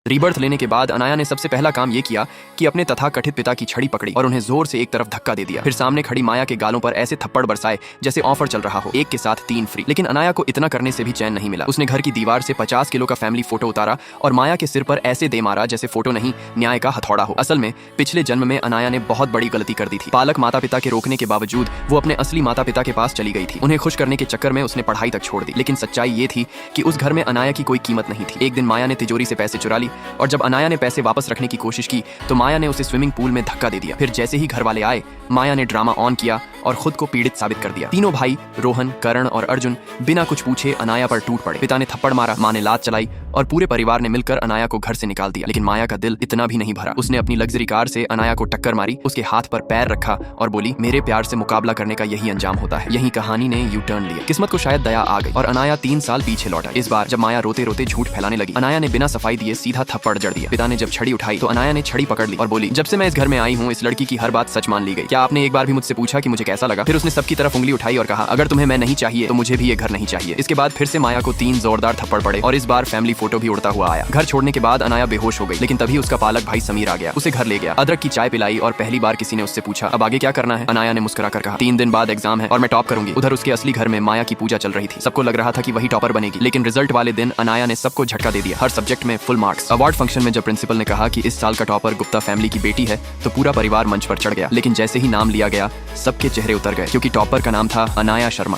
Rebirth लेने के बाद अनाया ने सबसे पहला काम ये किया कि अपने तथाकथित पिता की छड़ी पकड़ी और उन्हें जोर से एक तरफ धक्का दे दिया। फिर सामने खड़ी माया के गालों पर ऐसे थप्पड़ बरसाए जैसे ऑफर चल रहा हो, एक के साथ 3 फ्री। लेकिन अनाया को इतना करने से भी चैन नहीं मिला। उसने घर की दीवार से 50 किलो का फैमिली फोटो उतारा और माया के सिर पर ऐसे दे मारा जैसे फोटो नहीं, न्याय का हथौड़ा हो। असल में पिछले जन्म में अनाया ने बहुत बड़ी गलती कर दी थी। पालक माता पिता के रोकने के बावजूद वो अपने असली माता पिता के पास चली गई थी। उन्हें खुश करने के चक्कर में उसने पढ़ाई तक छोड़ दी। लेकिन सच्चाई ये थी कि उस घर में अनाया की कोई कीमत नहीं थी। एक दिन माया ने तिजोरी से पैसे चुरा ली और जब अनाया ने पैसे वापस रखने की कोशिश की तो माया ने उसे स्विमिंग पूल में धक्का दे दिया। फिर जैसे ही घर वाले आए, माया ने ड्रामा ऑन किया और खुद को पीड़ित साबित कर दिया। तीनों भाई रोहन, करण और अर्जुन बिना कुछ पूछे अनाया पर टूट पड़े। पिता ने थप्पड़ मारा, मां ने लात चलाई और पूरे परिवार ने मिलकर अनाया को घर से निकाल दिया। लेकिन माया का दिल इतना भी नहीं भरा। उसने अपनी लग्जरी कार से अनाया को टक्कर मारी, उसके हाथ पर पैर रखा और बोली, मेरे प्यार से मुकाबला करने का यही अंजाम होता है। यही कहानी ने यू टर्न लिया। किस्मत को शायद दया आ गई और अनाया 3 साल पीछे लौटा। इस बार जब माया रोते रोते झूठ फैलाने लगी, अनाया ने बिना सफाई दिए सीधा थप्पड़ जड़ दिया। पिता ने जब छड़ी उठाई तो अनाया ने छड़ी पकड़ ली और बोली, जब से मैं इस घर में आई हूँ इस लड़की की हर बात सच मान ली गई। क्या आपने एक बार भी मुझसे पूछा कि मुझे कैसा लगा? फिर उसने सबकी तरफ उंगली उठाई और कहा, अगर तुम्हें मैं नहीं चाहिए तो मुझे भी ये घर नहीं चाहिए। इसके बाद फिर से माया को 3 जोरदार थप्पड़ पड़े और इस बार फैमिली फोटो भी उड़ता हुआ आया। घर छोड़ने के बाद अनाया बेहोश हो गई, लेकिन तभी उसका पालक भाई समीर आ गया, उसे घर ले गया, अदरक की चाय पिलाई और पहली बार किसी ने उससे पूछा, अब आगे क्या करना है? अनाया ने मुस्कुराकर कहा, 3 दिन बाद एग्जाम है और मैं टॉप करूंगी। उधर उसके असली घर में माया की पूजा चल रही थी। सबको लग रहा था कि वही टॉपर बनेगी, लेकिन रिजल्ट वाले दिन अनाया ने सबको झटका दे दिया। हर सब्जेक्ट में फुल मार्क्स। अवार्ड फंक्शन में जब प्रिंसिपल ने कहा कि इस साल का टॉपर गुप्ता फैमिली की बेटी है तो पूरा परिवार मंच पर चढ़ गया। लेकिन जैसे ही नाम लिया गया सबके चेहरे उतर गए, क्योंकि टॉपर का नाम था अनाया शर्मा।